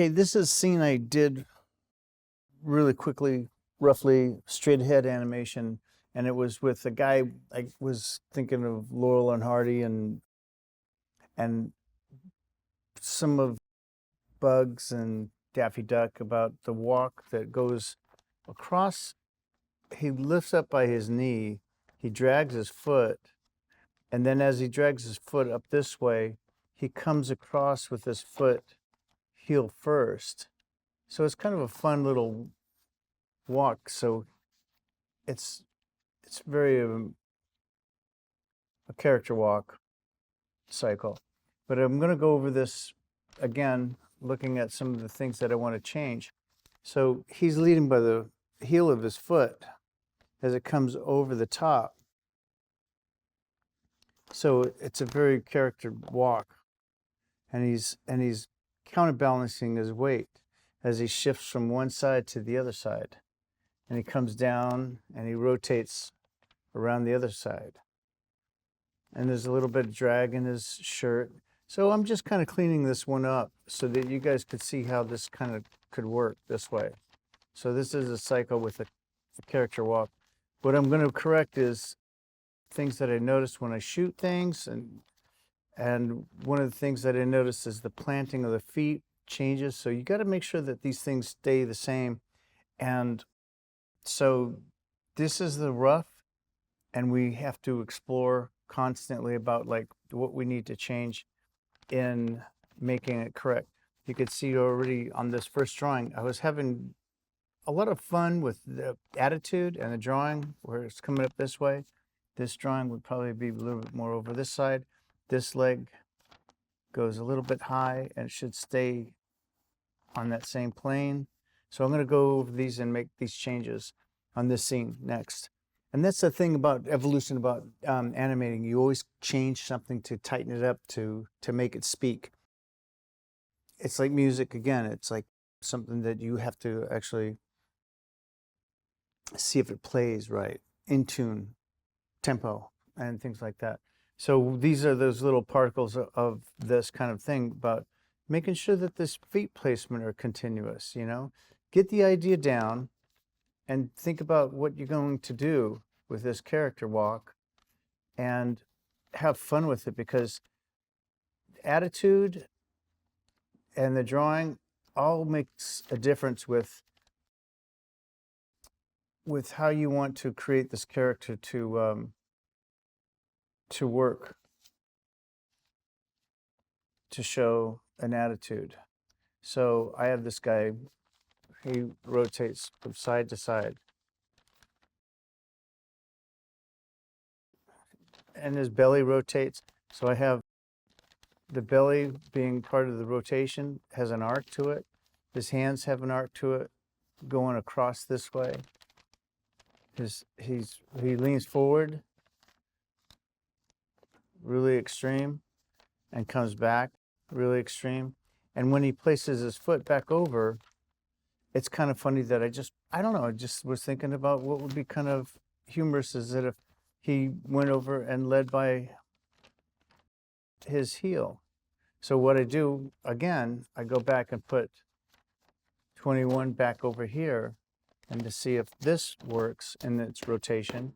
Okay, this is a scene I did really quickly, roughly straight ahead animation, and it was with a guy. I was thinking of Laurel and Hardy and some of Bugs and Daffy Duck about the walk that goes across. He lifts up by his knee, he drags his foot, and then as he drags his foot up this way, he comes across with his foot heel first. So it's kind of a fun little walk. So it's very a character walk cycle. But I'm going to go over this again, looking at some of the things that I want to change. So he's leading by the heel of his foot as it comes over the top. So it's a very character walk, and he's counterbalancing his weight as he shifts from one side to the other side, and he comes down and he rotates around the other side. And there's a little bit of drag in his shirt. So I'm just kind of cleaning this one up so that you guys could see how this kind of could work this way. So this is a cycle with a character walk. What I'm going to correct is things that I noticed when I shoot things, and one of the things that I noticed is the planting of the feet changes. So you got to make sure that these things stay the same. And so this is the rough, and we have to explore constantly about like what we need to change in making it correct. You could see already on this first drawing, I was having a lot of fun with the attitude and the drawing where it's coming up this way. This drawing would probably be a little bit more over this side. This leg goes a little bit high and it should stay on that same plane. So I'm going to go over these and make these changes on this scene next. And that's the thing about evolution, about animating. You always change something to tighten it up, to make it speak. It's like music again. It's like something that you have to actually see if it plays right, in tune, tempo, and things like that. So these are those little particles of this kind of thing about making sure that this feet placement are continuous, you know? Get the idea down and think about what you're going to do with this character walk and have fun with it, because attitude and the drawing all makes a difference with how you want to create this character to work, to show an attitude. So I have this guy, he rotates from side to side, and his belly rotates. So I have the belly being part of the rotation, has an arc to it. His hands have an arc to it, going across this way. He leans forward, really extreme, and comes back, really extreme. And when he places his foot back over, it's kind of funny that I don't know, I just was thinking about what would be kind of humorous is that if he went over and led by his heel. So what I do, again, I go back and put 21 back over here, and to see if this works in its rotation.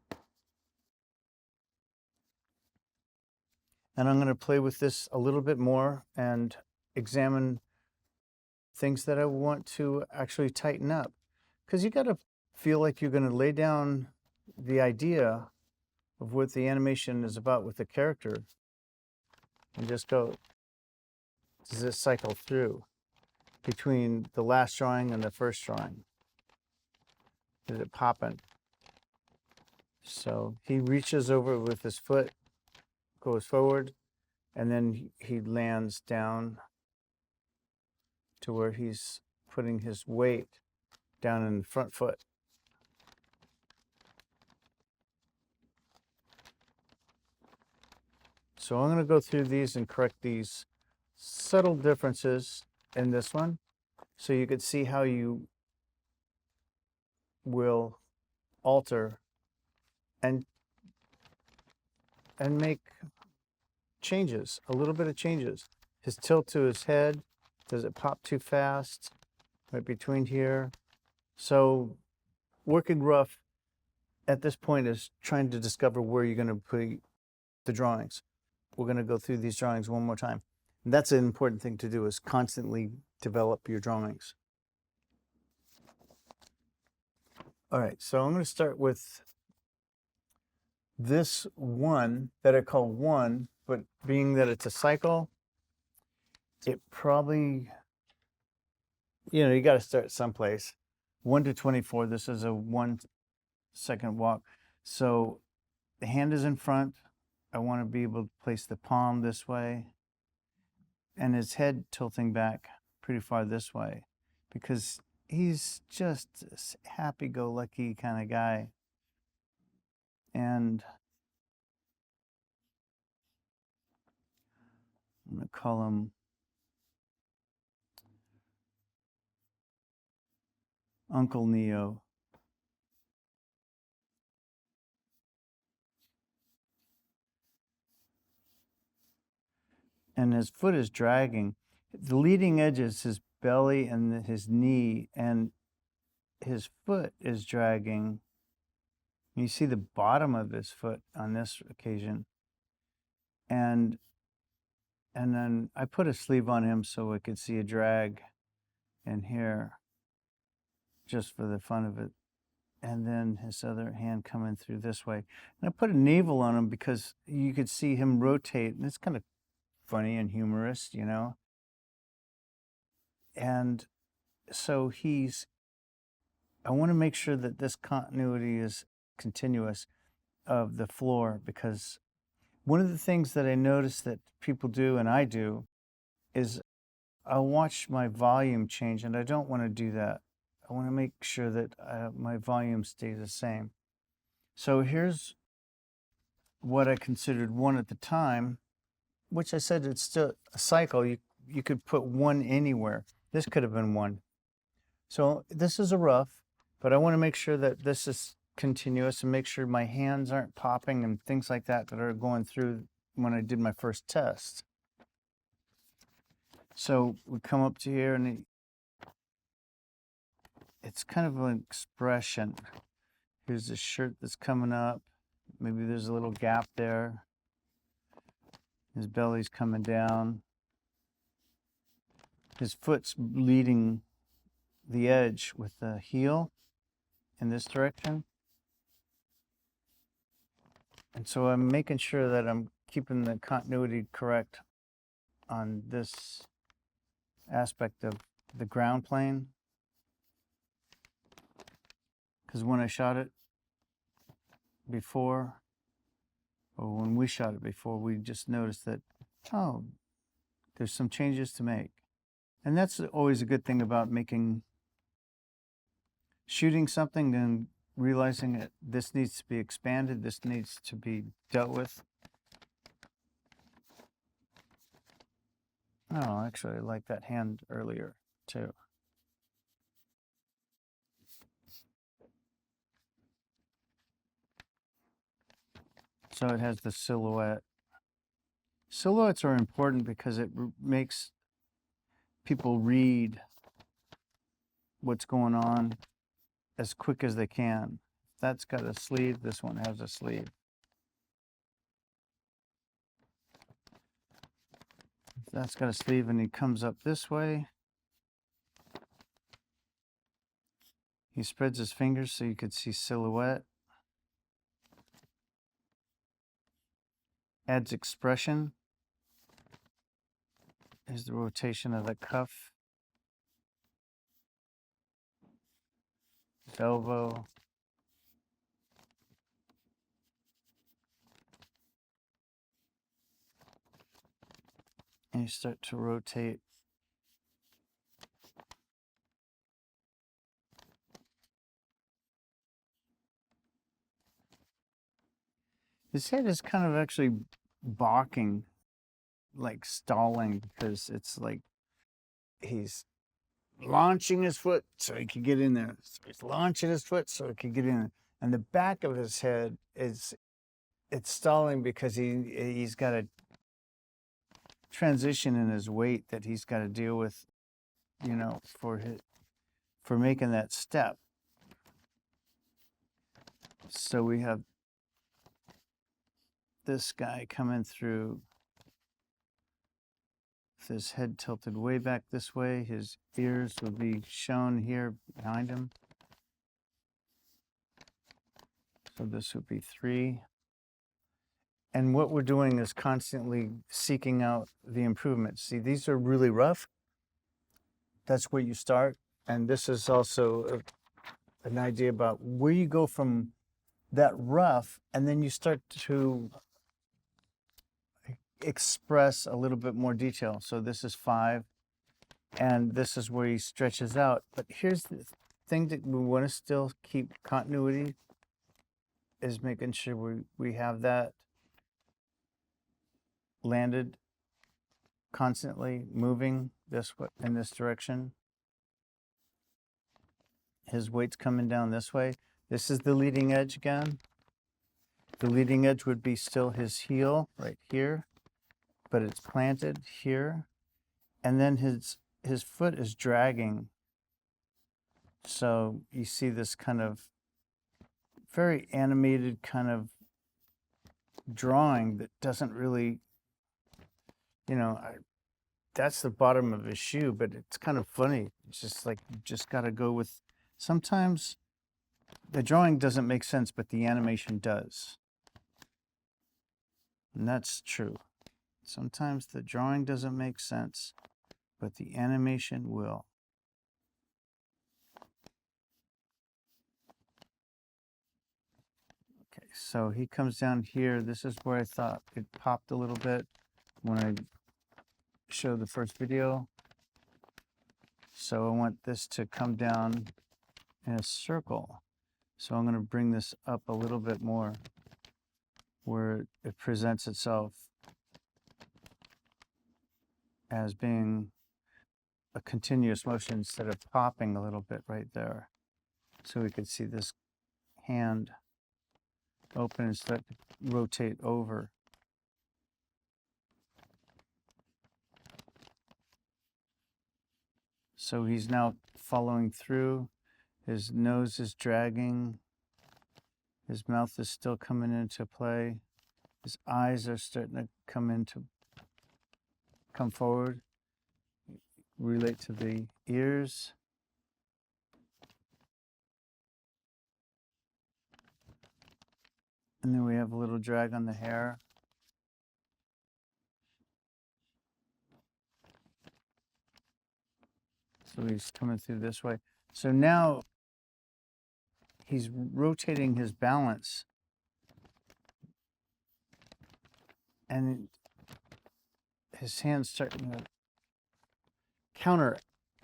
And I'm going to play with this a little bit more and examine things that I want to actually tighten up. Because you got to feel like you're going to lay down the idea of what the animation is about with the character and just go, does this cycle through between the last drawing and the first drawing? Is it popping? So he reaches over with his foot, goes forward, and then he lands down to where he's putting his weight down in the front foot. So I'm going to go through these and correct these subtle differences in this one, so you could see how you will alter and make changes, a little bit of changes. His tilt to his head Does it pop too fast? Right between here. So working rough at this point is trying to discover where you're going to put the drawings. We're going to go through these drawings one more time. And that's an important thing to do, is constantly develop your drawings. All right, so I'm going to start with this one that I call 1, but being that it's a cycle, it probably, you got to start someplace. 1 to 24, this is a 1 second walk. So the hand is in front. I want to be able to place the palm this way and his head tilting back pretty far this way, because he's just a happy-go-lucky kind of guy. And I'm going to call him Uncle Neo. And his foot is dragging. The leading edge is his belly and his knee, and his foot is dragging. You see the bottom of his foot on this occasion. And then I put a sleeve on him so I could see a drag in here, just for the fun of it. And then his other hand coming through this way. And I put a navel on him because you could see him rotate, and it's kind of funny and humorous, And so I want to make sure that this continuity is continuous of the floor, because one of the things that I notice that people do, and I do, is I'll watch my volume change, and I don't want to do that. I want to make sure that my volume stays the same. So here's what I considered 1 at the time, which I said it's still a cycle. You could put 1 anywhere. This could have been 1. So this is a rough, but I want to make sure that this is continuous and make sure my hands aren't popping and things like that are going through when I did my first test. So we come up to here, and it's kind of an expression. Here's the shirt that's coming up. Maybe there's a little gap there. His belly's coming down. His foot's leading the edge with the heel in this direction. And so I'm making sure that I'm keeping the continuity correct on this aspect of the ground plane. Because when I shot it before, or when we shot it before, we just noticed that, oh, there's some changes to make. And that's always a good thing about shooting something and realizing that this needs to be expanded, this needs to be dealt with. Oh, actually, I like that hand earlier, too. So it has the silhouette. Silhouettes are important because it makes people read what's going on as quick as they can. That's got a sleeve. This one has a sleeve. That's got a sleeve, and he comes up this way. He spreads his fingers so you could see silhouette. Adds expression. Here's the rotation of the cuff. Elbow. And you start to rotate. His head is kind of actually balking, like stalling, because it's like he's launching his foot so he can get in there. So he's launching his foot so he can get in there. And the back of his head it's stalling because he's got a transition in his weight that he's got to deal with you know, for making that step. So we have this guy coming through with his head tilted way back this way. His ears would be shown here behind him. So this would be 3. And what we're doing is constantly seeking out the improvements. See, these are really rough. That's where you start. And this is also an idea about where you go from that rough, and then you start to express a little bit more detail. So this is 5, and this is where he stretches out. But here's the thing that we want to still keep continuity, is making sure we have that landed constantly moving this way, in this direction. His weight's coming down this way. This is the leading edge again. The leading edge would be still his heel right here, but it's planted here. And then his foot is dragging. So you see this kind of very animated kind of drawing that doesn't really, you know, that's the bottom of his shoe, but it's kind of funny. It's just like, you just got to go with, sometimes the drawing doesn't make sense, but the animation does. And that's true. Sometimes the drawing doesn't make sense, but the animation will. Okay, so he comes down here. This is where I thought it popped a little bit when I showed the first video. So I want this to come down in a circle. So I'm going to bring this up a little bit more where it presents itself as being a continuous motion instead of popping a little bit right there. So we could see this hand open and start to rotate over. So he's now following through. His nose is dragging. His mouth is still coming into play. His eyes are starting to come forward. Relate to the ears. And then we have a little drag on the hair. So he's coming through this way. So now he's rotating his balance. And his hands starting to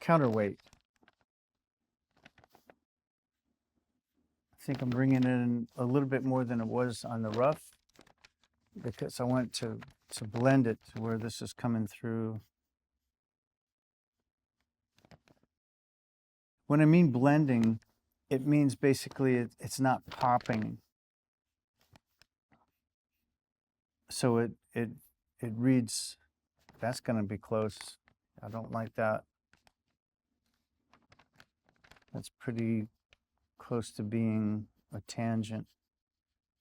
counterweight. I think I'm bringing in a little bit more than it was on the rough, because I want to blend it to where this is coming through. When I mean blending, it means basically it's not popping. So it reads, that's going to be close. I don't like that. That's pretty close to being a tangent.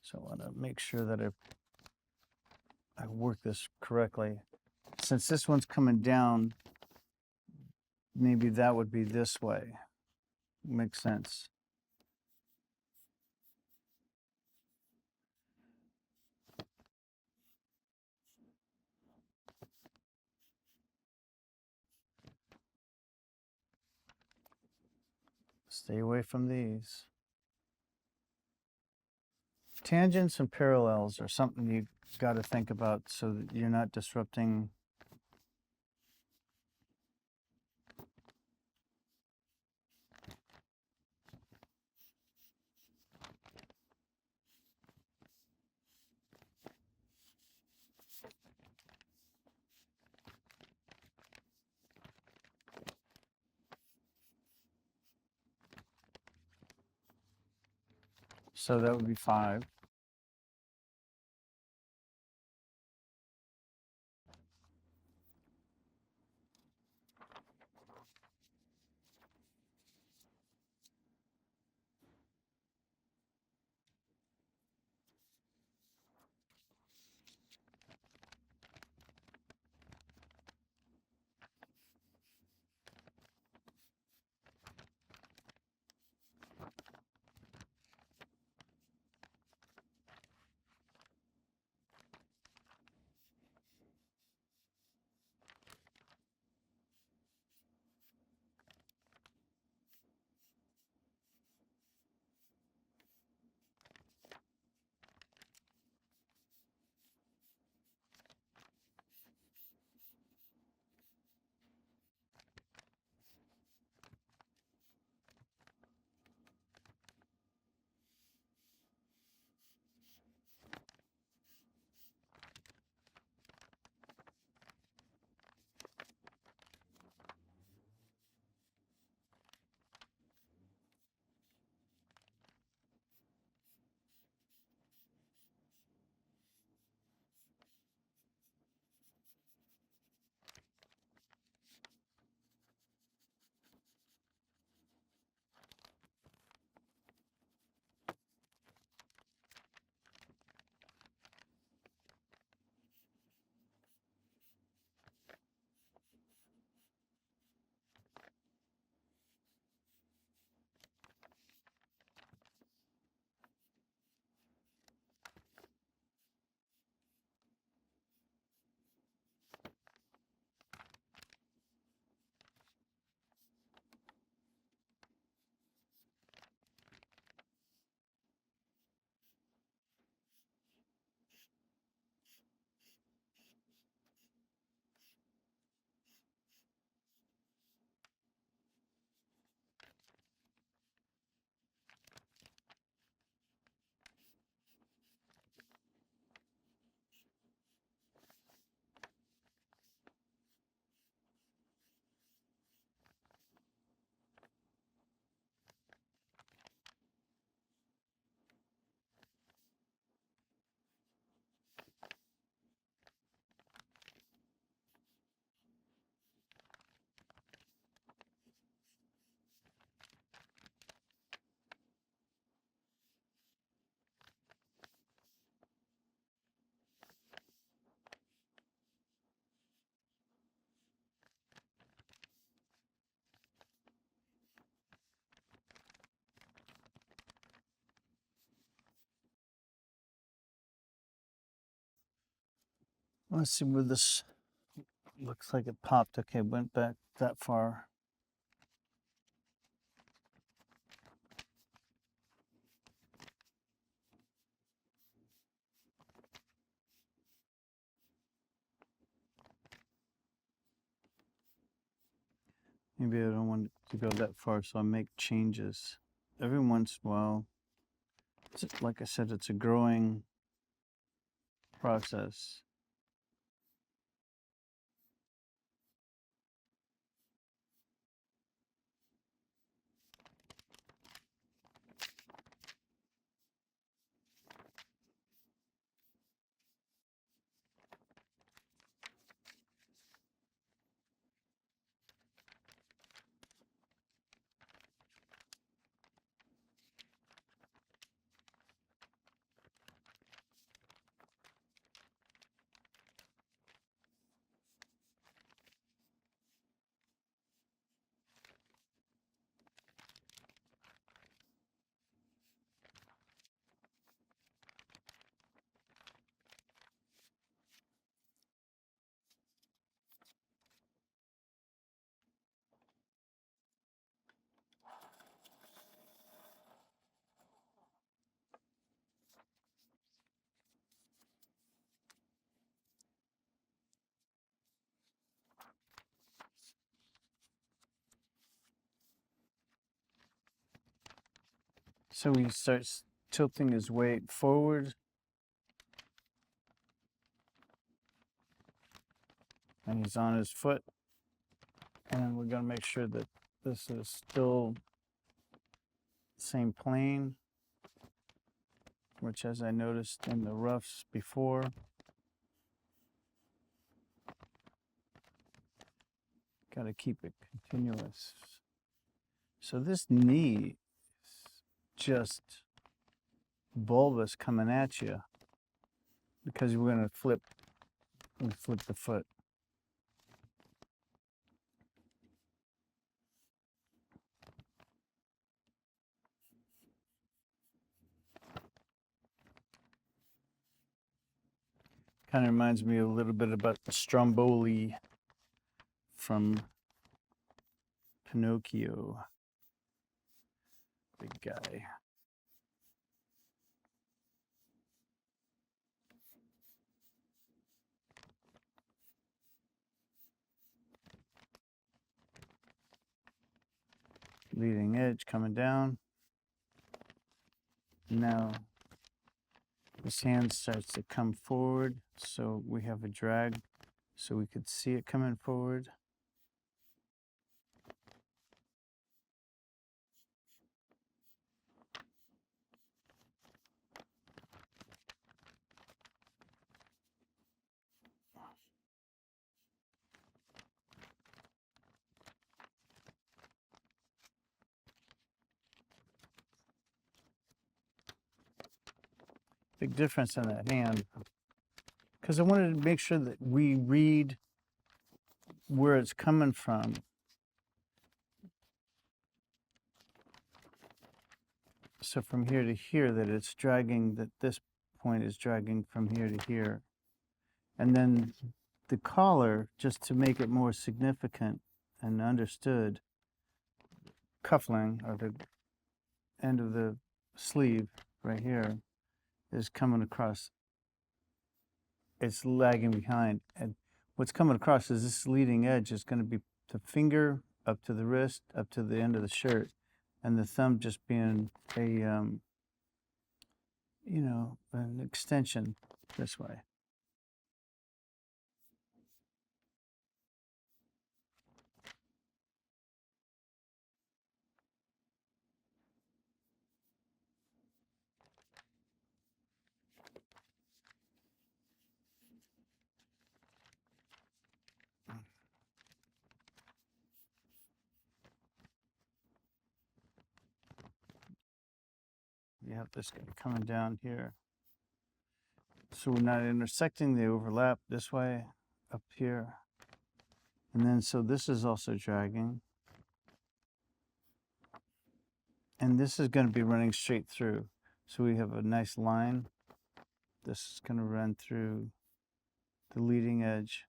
So I want to make sure that I work this correctly. Since this one's coming down, maybe that would be this way. Makes sense. Stay away from these. Tangents and parallels are something you got to think about so that you're not disrupting. So that would be 5. Let's see where this looks like it popped. Okay, went back that far. Maybe I don't want to go that far, so I make changes. Every once in a while, like I said, it's a growing process. So he starts tilting his weight forward, and he's on his foot. And we're going to make sure that this is still the same plane, which, as I noticed in the roughs before, got to keep it continuous. So this knee is just bulbous coming at you because we're going to flip the foot. Kind of reminds me a little bit about the Stromboli from Pinocchio. Big guy. Leading edge coming down. Now this hand starts to come forward, so we have a drag, so we could see it coming forward. Big difference in that hand, because I wanted to make sure that we read where it's coming from. So from here to here, that it's dragging, that this point is dragging from here to here. And then the collar, just to make it more significant and understood, cuffling, or the end of the sleeve right here, is coming across. It's lagging behind. And what's coming across is this leading edge is going to be the finger up to the wrist, up to the end of the shirt, and the thumb just being a, you know, an extension this way. You have this guy coming down here. So we're not intersecting, they overlap this way, up here. And then, so this is also dragging. And this is going to be running straight through. So we have a nice line. This is going to run through the leading edge.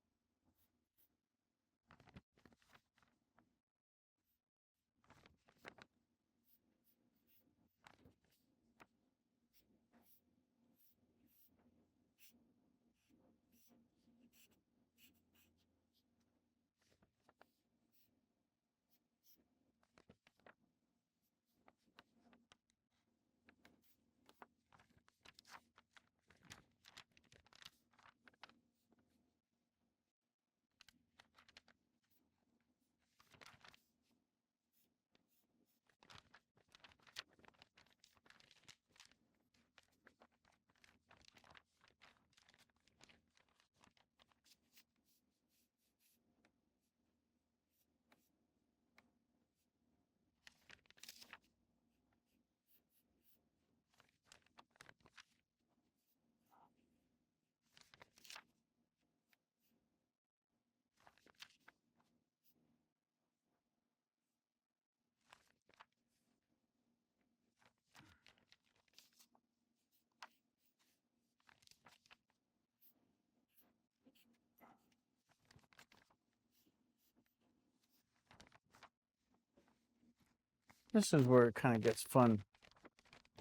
This is where it kind of gets fun,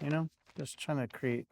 you know, just trying to create